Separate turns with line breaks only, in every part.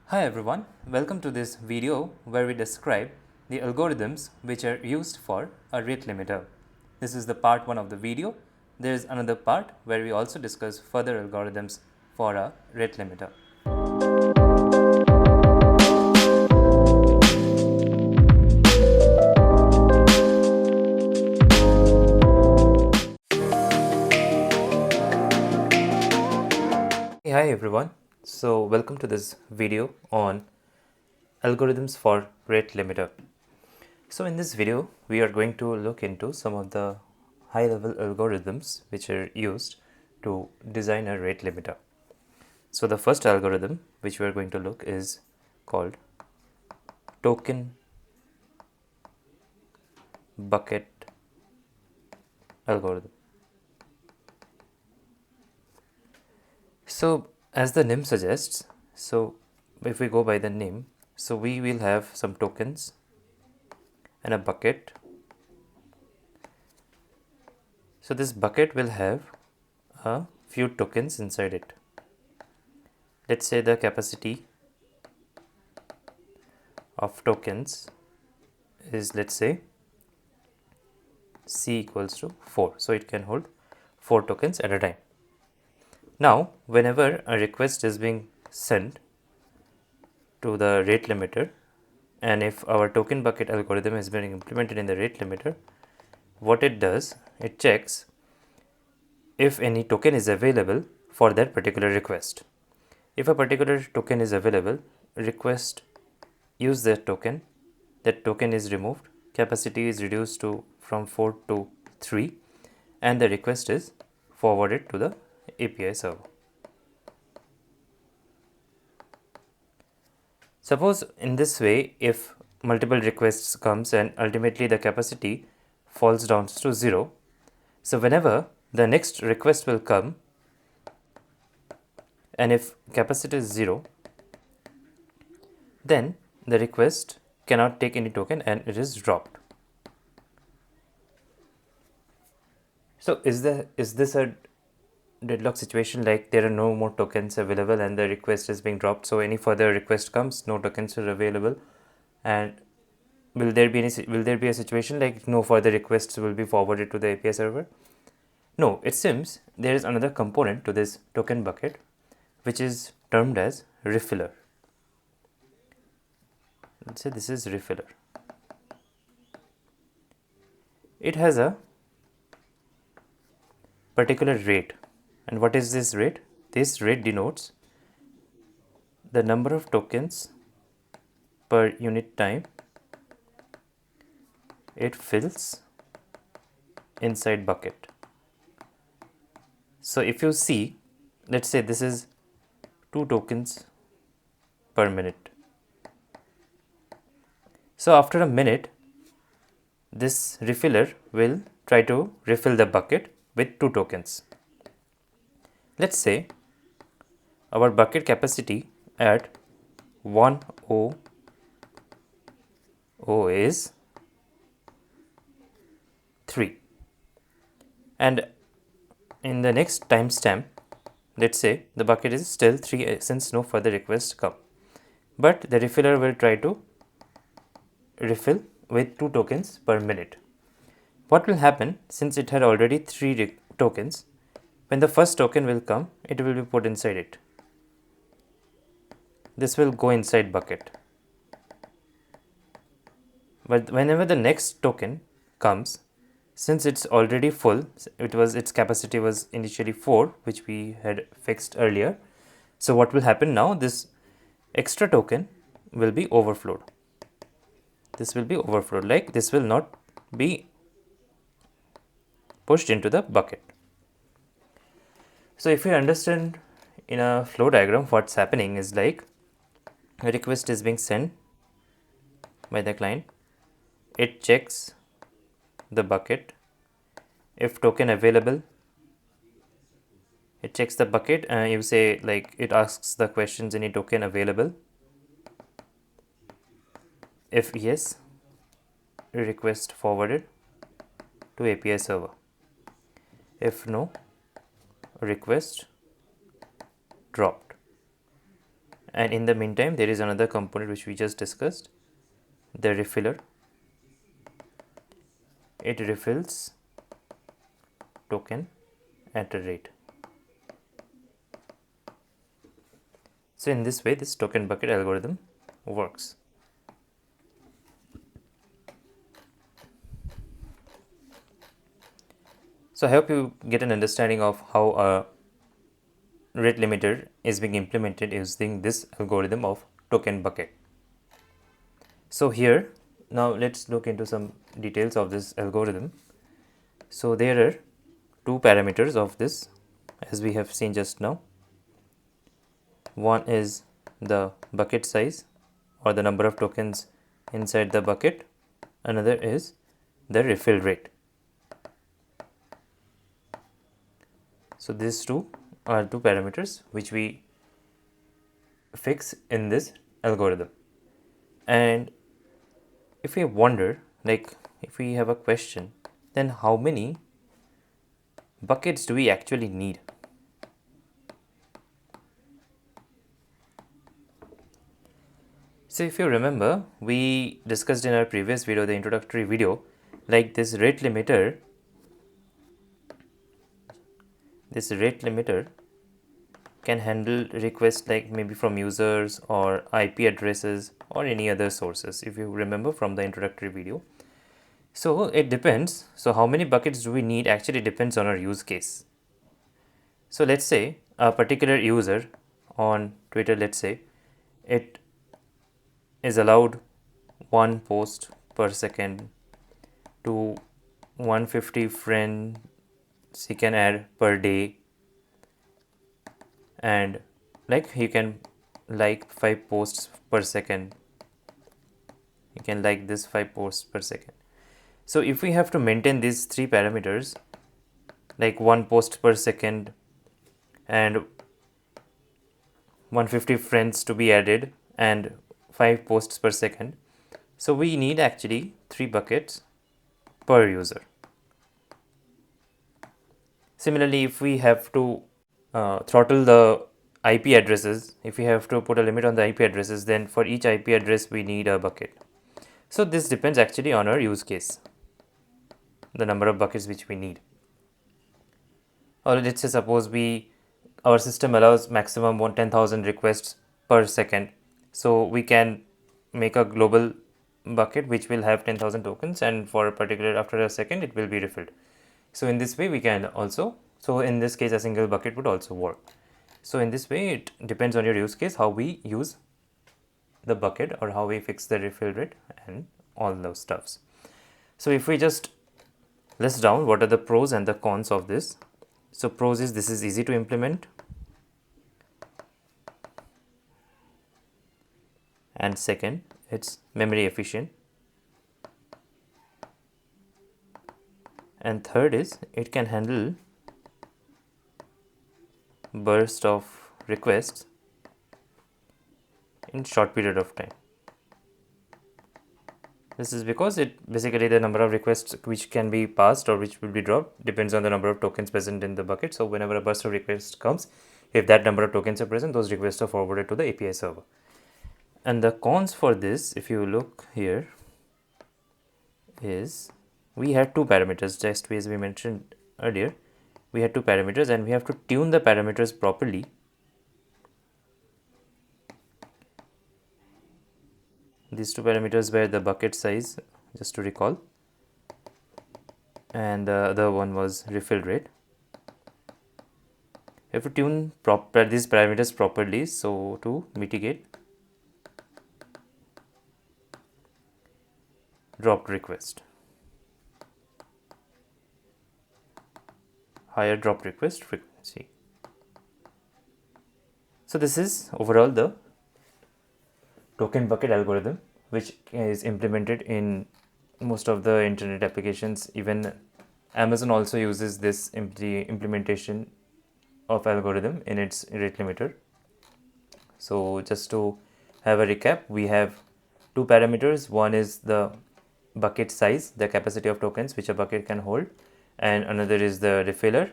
Hi everyone, welcome to this video where we describe the algorithms which are used for a rate limiter. This is the part 1 of the video. There is another part where we also discuss further algorithms for a rate limiter. Hi everyone, so welcome to this video on algorithms for rate limiter. So in this video, we are going to look into some of the high-level algorithms which are used to design a rate limiter. So the first algorithm which we are going to look is called token bucket algorithm. So as the name suggests, so if we go by the name, so we will have some tokens and a bucket. So this bucket will have a few tokens inside it. Let's say the capacity of tokens is, let's say, C equals to 4. So it can hold 4 tokens at a time. Now, whenever a request is being sent to the rate limiter, and if our token bucket algorithm is being implemented in the rate limiter, what it does, it checks if any token is available for that particular request. If a particular token is available, request use that token is removed, capacity is reduced to from 4 to 3, and the request is forwarded to the API server. Suppose in this way, if multiple requests comes and ultimately the capacity falls down to 0, so whenever the next request will come, and if capacity is 0, then the request cannot take any token and it is dropped. So is this a deadlock situation, like there are no more tokens available and the request is being dropped, so any further request comes, no tokens are available, and will there be a situation like no further requests will be forwarded to the API server? No, it seems there is another component to this token bucket which is termed as refiller. Let's say this is refiller. It has a particular rate. And what is this rate? This rate denotes the number of tokens per unit time it fills inside bucket. So if you see, let's say this is 2 tokens per minute. So after a minute, this refiller will try to refill the bucket with 2 tokens. Let's say our bucket capacity at 100 is 3, and in the next timestamp, let's say the bucket is still 3 since no further requests come, but the refiller will try to refill with 2 tokens per minute. What will happen, since it had already 3 tokens, when the first token will come, it will be put inside it. This will go inside bucket. But whenever the next token comes, since it's already full, its capacity was initially 4, which we had fixed earlier. So what will happen now, this extra token will be overflowed. This will be overflowed, like this will not be pushed into the bucket. So if you understand in a flow diagram, what's happening is like a request is being sent by the client. It checks the bucket. If token available, it checks the bucket, and you say like it asks the questions, any token available. If yes, request forwarded to API server. If no, request dropped, and in the meantime there is another component which we just discussed, the refiller. It refills token at a rate. So in this way this token bucket algorithm works. So I hope you get an understanding of how a rate limiter is being implemented using this algorithm of token bucket. So here now let's look into some details of this algorithm. So there are two parameters of this, as we have seen just now. One is the bucket size or the number of tokens inside the bucket, another is the refill rate. So these two are two parameters which we fix in this algorithm. And if we wonder, like if we have a question, then how many buckets do we actually need? So if you remember, we discussed in our previous video, the introductory video, like this rate limiter can handle requests like maybe from users or IP addresses or any other sources, if you remember from the introductory video. So it depends. So how many buckets do we need actually depends on our use case. So let's say a particular user on Twitter, let's say it is allowed one post per second to 150 friends he can add per day, and like he can like 5 posts per second. You can like this 5 posts per second. So if we have to maintain these three parameters, like 1 post per second and 150 friends to be added and 5 posts per second, so we need actually 3 buckets per user. Similarly, if we have to throttle the IP addresses, if we have to put a limit on the IP addresses, then for each IP address we need a bucket. So this depends actually on our use case, the number of buckets which we need. Or let's say suppose our system allows maximum 10,000 requests per second, so we can make a global bucket which will have 10,000 tokens, and for a particular after a second it will be refilled. So in this way we can also, so in this case a single bucket would also work. So in this way it depends on your use case how we use the bucket or how we fix the refill rate and all those stuffs. So if we just list down what are the pros and the cons of this. So pros is this is easy to implement, and second it's memory efficient, and third is it can handle burst of requests in short period of time. This is because it basically the number of requests which can be passed or which will be dropped depends on the number of tokens present in the bucket. So whenever a burst of request comes, if that number of tokens are present, those requests are forwarded to the API server. And the cons for this, if you look here, is we had two parameters, just as we mentioned earlier. We had two parameters and we have to tune the parameters properly. These two parameters were the bucket size, just to recall, and the other one was refill rate. You have to tune these parameters properly so to mitigate dropped request, higher drop request frequency. So this is overall the token bucket algorithm, which is implemented in most of the internet applications. Even Amazon also uses this implementation of algorithm in its rate limiter. So just to have a recap, we have two parameters. One is the bucket size, the capacity of tokens which a bucket can hold, and another is the refiller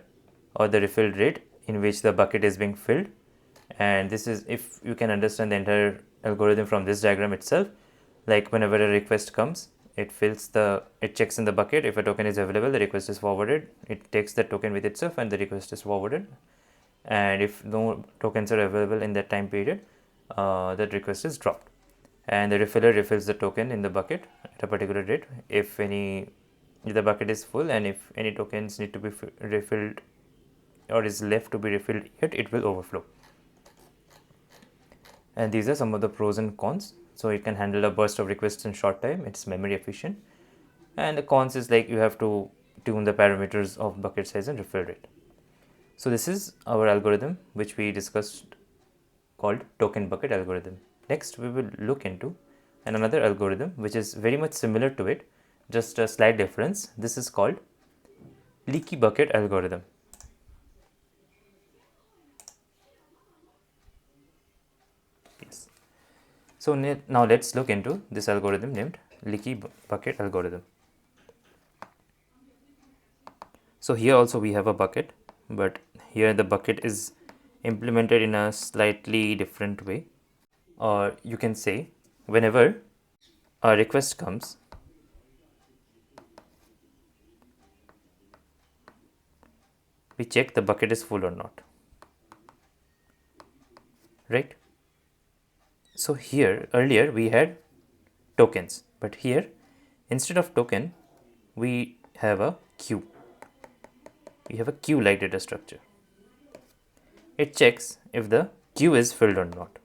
or the refill rate in which the bucket is being filled, And this is, if you can understand the entire algorithm from this diagram itself, like whenever a request comes, it checks in the bucket. If a token is available, the request is forwarded. It takes the token with itself and the request is forwarded. And if no tokens are available in that time period, that request is dropped. And the refiller refills the token in the bucket at a particular rate. If the bucket is full and if any tokens need to be refilled or is left to be refilled yet, it will overflow. And these are some of the pros and cons. So it can handle a burst of requests in short time. It's memory efficient. And the cons is like you have to tune the parameters of bucket size and refill rate. So this is our algorithm which we discussed, called token bucket algorithm. Next we will look into another algorithm which is very much similar to it, just a slight difference. This is called leaky bucket algorithm. Yes. So now let's look into this algorithm named leaky bucket algorithm. So here also we have a bucket, but here the bucket is implemented in a slightly different way. Or you can say, whenever a request comes, we check the bucket is full or not, right? So here earlier we had tokens, but here instead of token we have a queue. We have a queue like data structure. It checks if the queue is filled or not.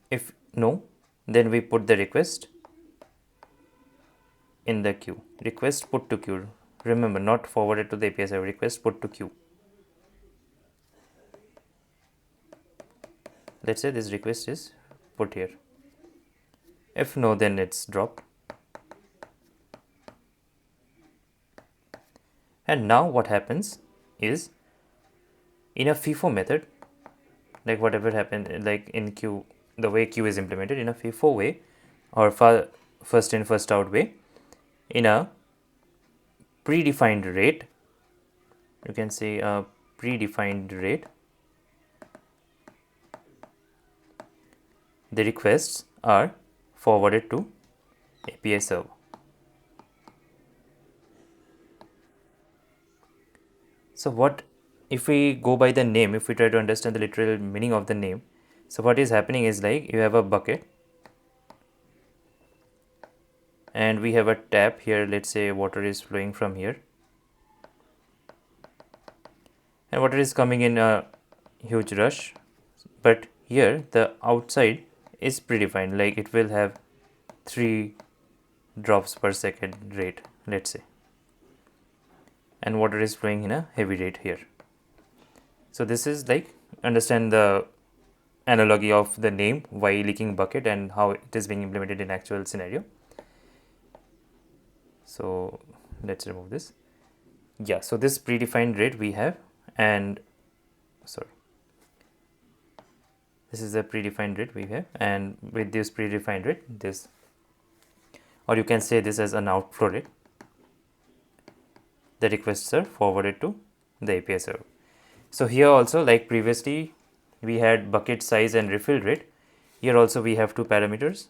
If no, then we put the request in the queue. Request put to queue. Remember, not forwarded to the API server. Request put to queue. Let's say this request is put here. If no, then it's drop. And now what happens is, in a FIFO method, like whatever happened, like in queue, the way queue is implemented in a FIFO way, or first in first out way, in a predefined rate, you can say a predefined rate, the requests are forwarded to API server. So what if we go by the name, if we try to understand the literal meaning of the name, so what is happening is, like, you have a bucket and we have a tap here. Let's say water is flowing from here and water is coming in a huge rush, but here the outside is predefined, like it will have 3 drops per second rate, let's say, and water is flowing in a heavy rate here. So this is like, understand the analogy of the name, why leaking bucket, and how it is being implemented in actual scenario. So let's remove this. Yeah, so this predefined rate we have, and sorry, this is the predefined rate we have, and with this predefined rate, this, or you can say this as an outflow rate, the requests are forwarded to the API server. So here also, like previously we had bucket size and refill rate, here also we have 2 parameters.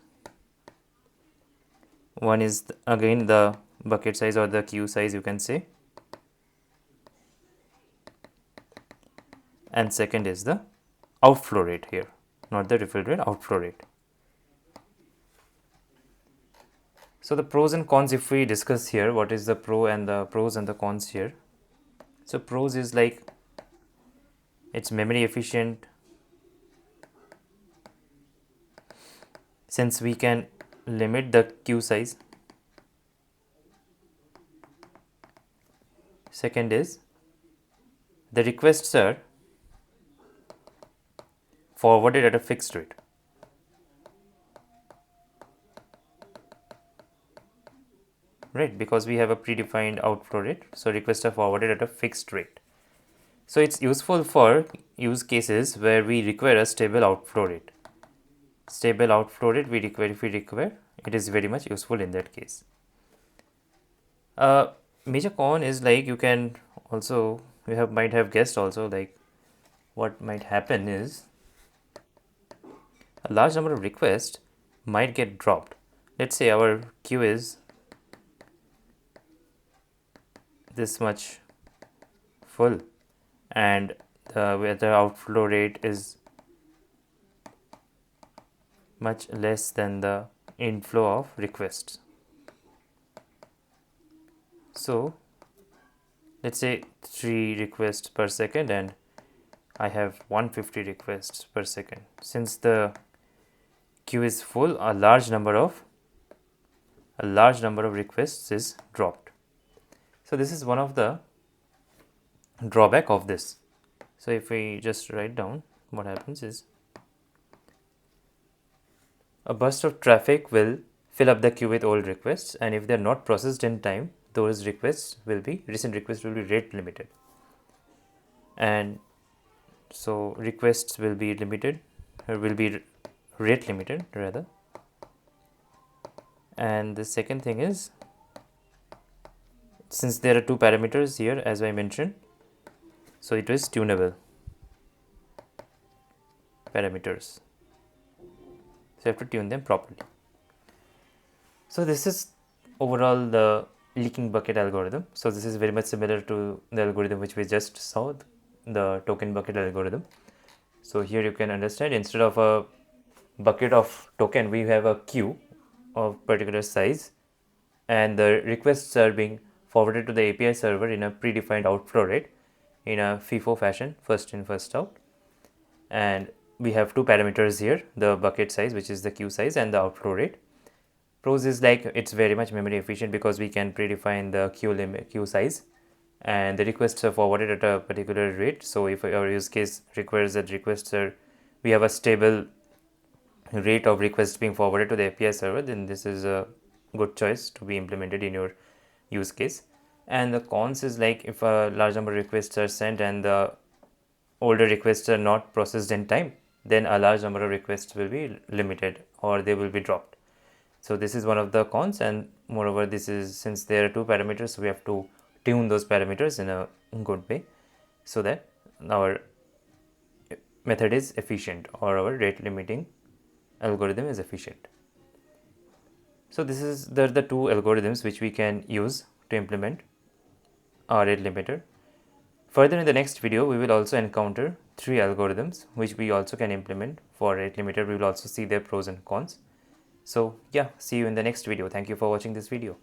One is again the bucket size or the queue size, you can say, and second is the outflow rate here, not the refill rate, outflow rate. So the pros and cons, if we discuss here, what is the pros and the cons here. So pros is like, it's memory efficient, since we can limit the queue size. Second is, the requests are forwarded at a fixed rate. Right, because we have a predefined outflow rate, so requests are forwarded at a fixed rate. So it's useful for use cases where we require a stable outflow rate. Stable outflow rate if we require, it is very much useful in that case. Major con is like you can also might have guessed also, like what might happen is a large number of requests might get dropped. Let's say our queue is this much full and where the outflow rate is much less than the inflow of requests. So let's say 3 requests per second and I have 150 requests per second. Since the queue is full, a large number of requests is dropped. So this is one of the drawback of this. So if we just write down, what happens is a burst of traffic will fill up the queue with old requests, and if they are not processed in time, those recent requests will be rate limited, and so requests will be limited, or will be rate limited rather. And the second thing is, since there are two parameters here as I mentioned, so it is tunable parameters, so you have to tune them properly. So this is overall the leaking bucket algorithm. So this is very much similar to the algorithm which we just saw, the token bucket algorithm. So here you can understand, instead of a bucket of token, we have a queue of particular size, and the requests are being forwarded to the API server in a predefined outflow rate in a FIFO fashion, first in first out. And we have two parameters here, the bucket size, which is the queue size, and the outflow rate. Pros is like it's very much memory efficient because we can predefine the queue size, and the requests are forwarded at a particular rate. So if our use case requires that we have a stable rate of requests being forwarded to the API server, then this is a good choice to be implemented in your use case. And the cons is like if a large number of requests are sent and the older requests are not processed in time, then a large number of requests will be limited or they will be dropped. So this is one of the cons, and moreover, this is, since there are two parameters, so we have to tune those parameters in a good way so that our method is efficient or our rate limiting algorithm is efficient. So this is the two algorithms which we can use to implement our rate limiter. Further, in the next video, we will also encounter 3 algorithms which we also can implement for rate limiter. We will also see their pros and cons. So yeah, see you in the next video. Thank you for watching this video.